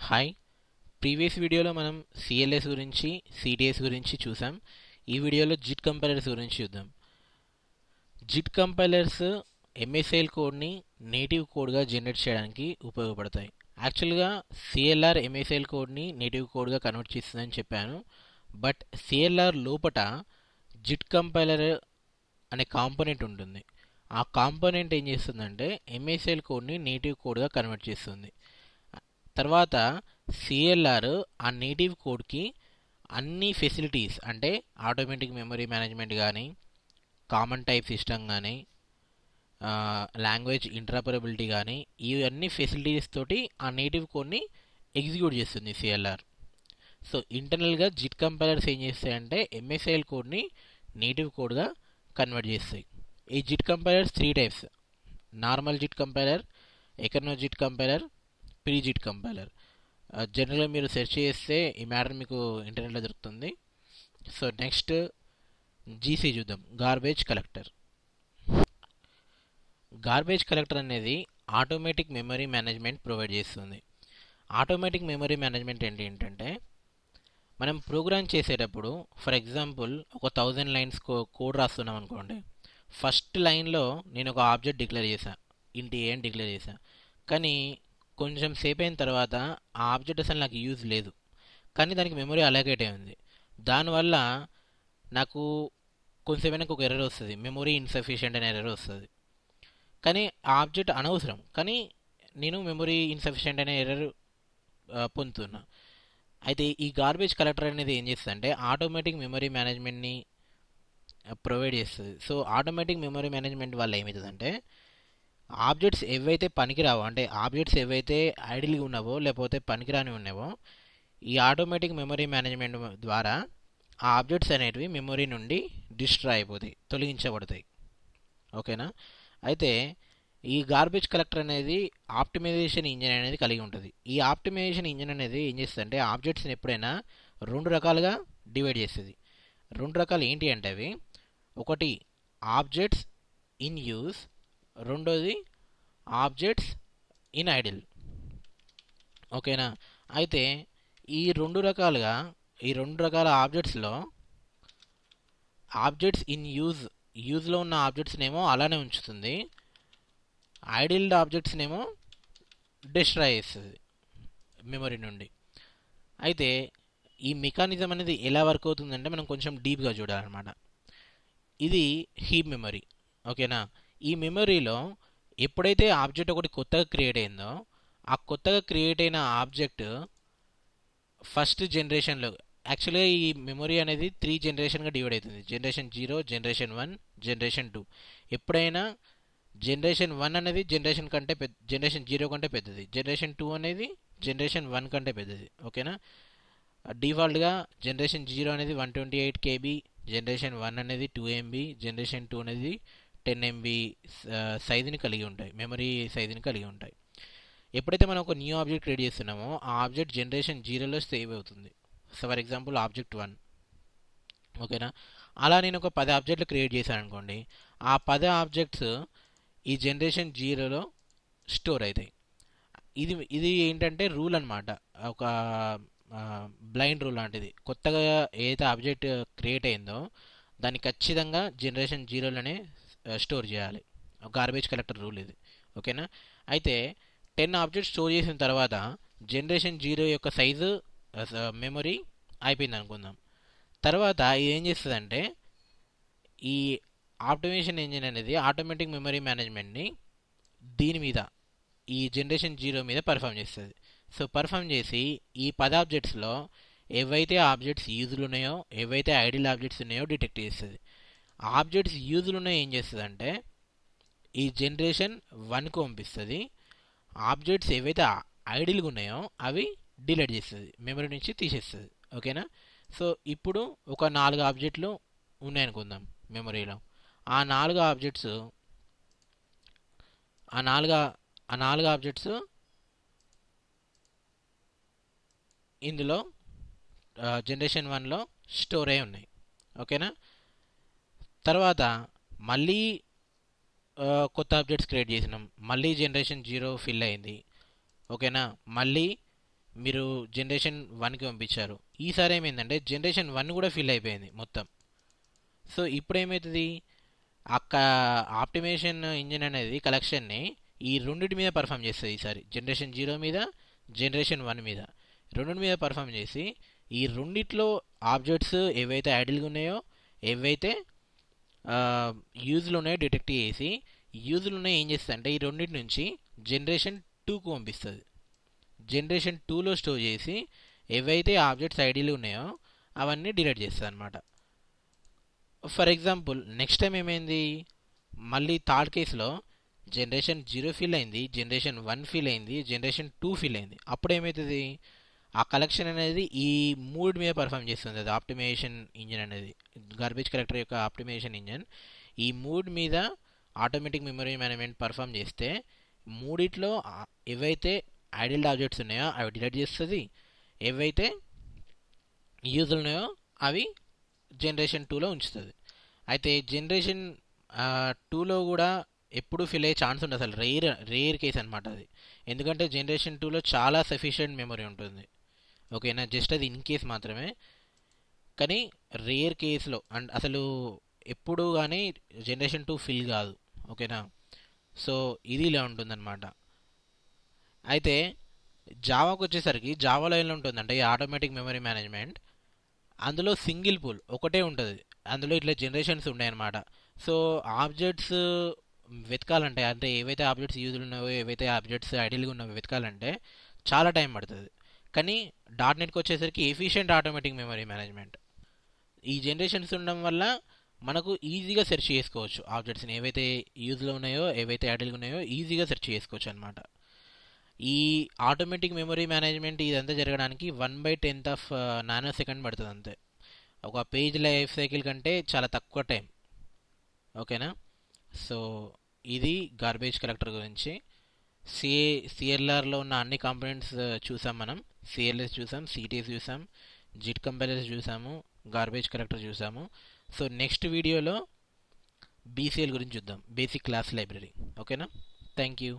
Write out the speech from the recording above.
Hi, previous వీడియోలో మనం cls గురించి సిటిఎస్ గురించి చూసాం. ఈ వీడియోలో జిట్ కంపైలర్స్ గురించి చూద్దాం. జిట్ కంపైలర్స్ ఎంఎస్ఐఎల్ కోడ్ని నేటివ్ కోడ్గా జనరేట్ చేయడానికి ఉపయోగపడతాయి. యాక్చువల్గా సిఎల్ఆర్ ఎంఎస్ఐఎల్ కోడ్ని నేటివ్ కోడ్గా కన్వర్ట్ చేస్తుందని చెప్పాను. బట్ సిఎల్ఆర్ లోపట జిట్ కంపైలర్ అనే కాంపోనెంట్ ఉంటుంది. ఆ కాంపోనెంట్ ఏం చేస్తుందంటే ఎంఎస్ఐఎల్ కోడ్ని నేటివ్ కోడ్గా కన్వర్ట్ చేస్తుంది. తర్వాత సిఎల్ఆర్ ఆ నేటివ్ కోడ్కి అన్ని ఫెసిలిటీస్ అంటే ఆటోమేటిక్ మెమరీ మేనేజ్మెంట్ కానీ, కామన్ టైప్ సిస్టమ్ కానీ, లాంగ్వేజ్ ఇంటర్ఆపరబిలిటీ కానీ, ఇవన్నీ ఫెసిలిటీస్ తోటి ఆ నేటివ్ కోడ్ని ఎగ్జిక్యూట్ చేస్తుంది సిఎల్ఆర్. సో ఇంటర్నల్గా జిట్ కంపైలర్స్ ఏం చేస్తాయంటే ఎంఎస్ఐఎల్ కోడ్ని నేటివ్ కోడ్గా కన్వర్ట్ చేస్తాయి. ఈ JIT compilers 3 types: normal JIT compiler, econo JIT compiler, pre JIT compiler. జనరల్గా మీరు సెర్చ్ చేస్తే ఈ మ్యాటర్ మీకు ఇంటర్నెట్లో దొరుకుతుంది. సో నెక్స్ట్ జీసీ చూద్దాం, గార్బేజ్ కలెక్టర్. గార్బేజ్ కలెక్టర్ అనేది ఆటోమేటిక్ మెమరీ మేనేజ్మెంట్ ప్రొవైడ్ చేస్తుంది. ఆటోమేటిక్ మెమరీ మేనేజ్మెంట్ ఏంటంటే మనం ప్రోగ్రామ్ చేసేటప్పుడు ఫర్ ఎగ్జాంపుల్ ఒక 1000 లైన్స్ కోడ్ రాస్తున్నాం అనుకోండి. ఫస్ట్ లైన్లో నేను ఒక ఆబ్జెక్ట్ డిక్లేర్ చేశాను, ఇంటి ఏ అని డిక్లేర్ చేశాను. కానీ కొంచెం సేపు అయిన తర్వాత ఆ ఆబ్జెక్ట్ అసలు నాకు యూజ్ లేదు, కానీ దానికి మెమరీ అలొకేట్ అయి ఉంది. దానివల్ల నాకు కొంచెం అయినాక ఒక ఎర్రర్ వస్తుంది, మెమరీ ఇన్సఫిషియెంట్ అనే ఎర్రర్ వస్తుంది. కానీ ఆ ఆబ్జెక్ట్ అనవసరం, కానీ నేను మెమరీ ఇన్సఫిషియెంట్ అనే ఎర్రర్ పొందుతున్నా. అయితే ఈ గార్బేజ్ కలెక్టర్ అనేది ఏం చేస్తుందంటే ఆటోమేటిక్ మెమరీ మేనేజ్మెంట్ని ప్రొవైడ్ చేస్తుంది. సో ఆటోమేటిక్ మెమరీ మేనేజ్మెంట్ వల్ల ఏమవుతుందంటే ఆబ్జెక్ట్స్ ఏవైతే పనికిరావో, అంటే ఆబ్జెక్ట్స్ ఏవైతే ఐడిల్గా ఉన్నావో లేకపోతే పనికిరాని ఉన్నావో, ఈ ఆటోమేటిక్ మెమరీ మేనేజ్మెంట్ ద్వారా ఆ ఆబ్జెక్ట్స్ అనేటివి మెమరీ నుండి డిస్ట్రాయ్ అయిపోతాయి, తొలగించబడతాయి. ఓకేనా? అయితే ఈ గార్బేజ్ కలెక్టర్ అనేది ఆప్టిమైజేషన్ ఇంజిన్ అనేది కలిగి ఉంటుంది. ఈ ఆప్టిమైజేషన్ ఇంజిన్ అనేది ఏం చేస్తుందంటే ఆబ్జెక్ట్స్ని ఎప్పుడైనా 2 రకాలుగా డివైడ్ చేస్తుంది. 2 రకాలు ఏంటి అంటే అవి, ఒకటి ఆబ్జెక్ట్స్ ఇన్ యూజ్, రెండోది ఆబ్జెక్ట్స్ ఇన్ ఐడిల్. ఓకేనా? అయితే ఈ 2 రకాల ఆబ్జెక్ట్స్లో ఆబ్జెక్ట్స్ ఇన్ యూజ్లో ఉన్న ఆబ్జెక్ట్స్నేమో అలానే ఉంచుతుంది, ఐడిల్ ఆబ్జెక్ట్స్నేమో డిస్ట్రాయ్ చేస్తుంది మెమరీ నుండి. అయితే ఈ మెకానిజం అనేది ఎలా వర్క్ అవుతుందంటే మనం కొంచెం డీప్గా చూడాలన్నమాట. ఇది హీప్ మెమరీ. ఓకేనా? ఈ మెమరీలో ఎప్పుడైతే ఆబ్జెక్ట్ ఒకటి కొత్తగా క్రియేట్ అయిందో ఆ కొత్తగా క్రియేట్ అయిన ఆబ్జెక్ట్ ఫస్ట్ జనరేషన్లో, యాక్చువల్గా ఈ మెమరీ అనేది 3 జనరేషన్గా డివైడ్ అవుతుంది: జనరేషన్ 0, జనరేషన్ 1, జనరేషన్ 2. ఎప్పుడైనా జనరేషన్ 1 అనేది జనరేషన్ 0 కంటే పెద్దది, జనరేషన్ 2 అనేది జనరేషన్ 1 కంటే పెద్దది. ఓకేనా? డిఫాల్ట్గా జనరేషన్ 0 అనేది 128 KB, జనరేషన్ 1 అనేది 2 MB, జనరేషన్ 2 అనేది 10 MB సైజుని కలిగి ఉంటాయి, మెమరీ సైజుని కలిగి ఉంటాయి. ఎప్పుడైతే మనం ఒక న్యూ ఆబ్జెక్ట్ క్రియేట్ చేస్తున్నామో ఆ ఆబ్జెక్ట్ జనరేషన్ 0లో సేవ్ అవుతుంది. So for example object 1. ఓకేనా? అలా నేను ఒక 10 ఆబ్జెక్ట్లు క్రియేట్ చేశాను అనుకోండి. ఆ 10 ఆబ్జెక్ట్స్ ఈ జనరేషన్ 0లో స్టోర్ అవుతాయి. ఇది ఏంటంటే రూల్ అనమాట, ఒక బ్లైండ్ రూల్ లాంటిది. కొత్తగా ఏదైతే ఆబ్జెక్ట్ క్రియేట్ అయిందో దాన్ని ఖచ్చితంగా జనరేషన్ 0లోనే స్టోర్ చేయాలి. గార్బేజ్ కలెక్టర్ రూల్ ఇది. ఓకేనా? అయితే 10 ఆబ్జెక్ట్స్ స్టోర్ చేసిన తర్వాత జనరేషన్ 0 యొక్క సైజు మెమరీ అయిపోయింది అనుకుందాం. తర్వాత ఇది ఏం చేస్తుందంటే ఈ ఆప్టిమైజేషన్ ఇంజిన్ అనేది ఆటోమేటిక్ మెమరీ మేనేజ్మెంట్ని దీని మీద, ఈ జనరేషన్ 0 మీద పర్ఫామ్ చేస్తుంది. సో పర్ఫామ్ చేసి ఈ 10 ఆబ్జెక్ట్స్లో ఏవైతే ఆబ్జెక్ట్స్ యూజ్లు ఉన్నాయో, ఏవైతే ఐడిల్ ఆబ్జెక్ట్స్ ఉన్నాయో డిటెక్ట్ చేస్తుంది. ఆబ్జెక్ట్స్ యూజ్లు ఉన్నాయో ఏం చేస్తుంది అంటే ఈ జనరేషన్ 1కు పంపిస్తుంది. ఆబ్జెక్ట్స్ ఏవైతే ఐడిల్గా ఉన్నాయో అవి డిలీట్ చేస్తుంది, మెమరీ నుంచి తీసేస్తుంది. ఓకేనా? సో ఇప్పుడు ఒక 4 ఆబ్జెక్ట్లు ఉన్నాయనుకుందాం మెమరీలో. ఆ 4 ఆబ్జెక్ట్స్ ఇందులో జనరేషన్ 1లో స్టోర్ అయి ఉన్నాయి. ఓకేనా? తర్వాత మళ్ళీ కొత్త ఆబ్జెక్ట్స్ క్రియేట్ చేసినాం, మళ్ళీ జనరేషన్ 0 ఫిల్ అయింది. ఓకేనా? మళ్ళీ మీరు జనరేషన్ 1కి పంపించారు. ఈసారి ఏమైందంటే జనరేషన్ 1 కూడా ఫిల్ అయిపోయింది మొత్తం. సో ఇప్పుడు ఏమవుతుంది, ఆప్టిమేషన్ ఇంజిన్ అనేది కలెక్షన్ని ఈ రెండింటి మీద పర్ఫామ్ చేస్తుంది. ఈసారి జనరేషన్ 0 మీద, జనరేషన్ 1 మీద, రెండింటి మీద పర్ఫామ్ చేసి ఈ రెండిట్లో ఆబ్జెక్ట్స్ ఏవైతే ఐడిల్గా ఉన్నాయో, ఏవైతే యూజ్లో ఉన్నాయో డిటెక్ట్ చేసి, యూజ్లో ఉన్నాయో ఏం చేస్తుంది అంటే ఈ రెండింటి నుంచి జనరేషన్ 2కు పంపిస్తుంది. జనరేషన్ 2లో స్టోర్ చేసి ఏవైతే ఆబ్జెక్ట్స్ ఐడిలు ఉన్నాయో అవన్నీ డిలీట్ చేస్తుంది అనమాట. ఫర్ ఎగ్జాంపుల్ నెక్స్ట్ టైం ఏమైంది, మళ్ళీ థర్డ్ కేసులో జనరేషన్ 0 ఫిల్ అయింది, జనరేషన్ 1 ఫిల్ అయింది, జనరేషన్ 2 ఫిల్ అయింది. అప్పుడు ఏమవుతుంది, ఆ కలెక్షన్ అనేది ఈ మూడు మీద పర్ఫామ్ చేస్తుంది. అది ఆప్టిమైజేషన్ ఇంజిన్ అనేది, గార్బేజ్ కలెక్టర్ యొక్క ఆప్టిమైజేషన్ ఇంజిన్ ఈ మూడు మీద ఆటోమేటిక్ మెమరీ మేనేజ్మెంట్ పర్ఫామ్ చేస్తే మూడిట్లో ఏవైతే ఐడిల్ ఆబ్జెక్ట్స్ ఉన్నాయో అవి డిలీట్ చేస్తుంది, ఏవైతే యూజులు ఉన్నాయో అవి జనరేషన్ 2లో ఉంచుతుంది. అయితే జనరేషన్ 2లో కూడా ఎప్పుడు ఫిల్ అయ్యే ఛాన్స్ ఉంటుంది, అసలు రేర్ కేస్ అనమాట అది. ఎందుకంటే జనరేషన్ 2లో చాలా సఫిషియెంట్ మెమరీ ఉంటుంది. ఓకేనా, జస్ట్ అది ఇన్ కేస్ మాత్రమే. కానీ రేర్ కేసులో అండ్ అసలు ఎప్పుడు కానీ జనరేషన్ 2 ఫిల్ కాదు. ఓకేనా, సో ఇది ఇలా ఉంటుందన్నమాట. అయితే జావాకు వచ్చేసరికి జావాలో ఎలా ఉంటుందంటే ఈ ఆటోమేటిక్ మెమరీ మేనేజ్మెంట్, అందులో సింగిల్ పూల్ ఒకటే ఉంటుంది. అందులో ఇట్లా జనరేషన్స్ ఉన్నాయన్నమాట. సో ఆబ్జెక్ట్స్ వెతకాలంటే, అంటే ఏవైతే ఆబ్జెక్ట్స్ యూజ్లు ఉన్నాయో, ఏవైతే ఆబ్జెక్ట్స్ ఐడియల్గా ఉన్నాయో వెతకాలంటే చాలా టైం పడుతుంది. కానీ .NETకి వచ్చేసరికి ఎఫిషియెంట్ ఆటోమేటిక్ మెమరీ మేనేజ్మెంట్. ఈ జనరేషన్స్ ఉండడం వల్ల మనకు ఈజీగా సెర్చ్ చేసుకోవచ్చు ఆబ్జెక్ట్స్ని, ఏవైతే యూజ్లో ఉన్నాయో, ఏవైతే ఐడియల్గా ఉన్నాయో ఈజీగా సెర్చ్ చేసుకోవచ్చు అనమాట. ఈ ఆటోమేటిక్ మెమరీ మేనేజ్మెంట్ ఇదంతా జరగడానికి 1/10 నానో సెకండ్ పడుతుంది అంతే. ఒక పేజ్ లైఫ్ సైకిల్ కంటే చాలా తక్కువ టైం. ఓకేనా, సో ఇది గార్బేజ్ కలెక్టర్ గురించి. సిఎల్ఆర్లో ఉన్న అన్ని కాంపోనెంట్స్ చూసాం మనం. సిఎల్ఎస్ చూసాం, సిటీఎస్ చూసాం, జిట్ కంపైలర్స్ చూసాము, గార్బేజ్ కలెక్టర్ చూసాము. సో నెక్స్ట్ వీడియోలో బీసీఎల్ గురించి చూద్దాం, బేసిక్ క్లాస్ లైబ్రరీ. ఓకేనా, థ్యాంక్ యూ.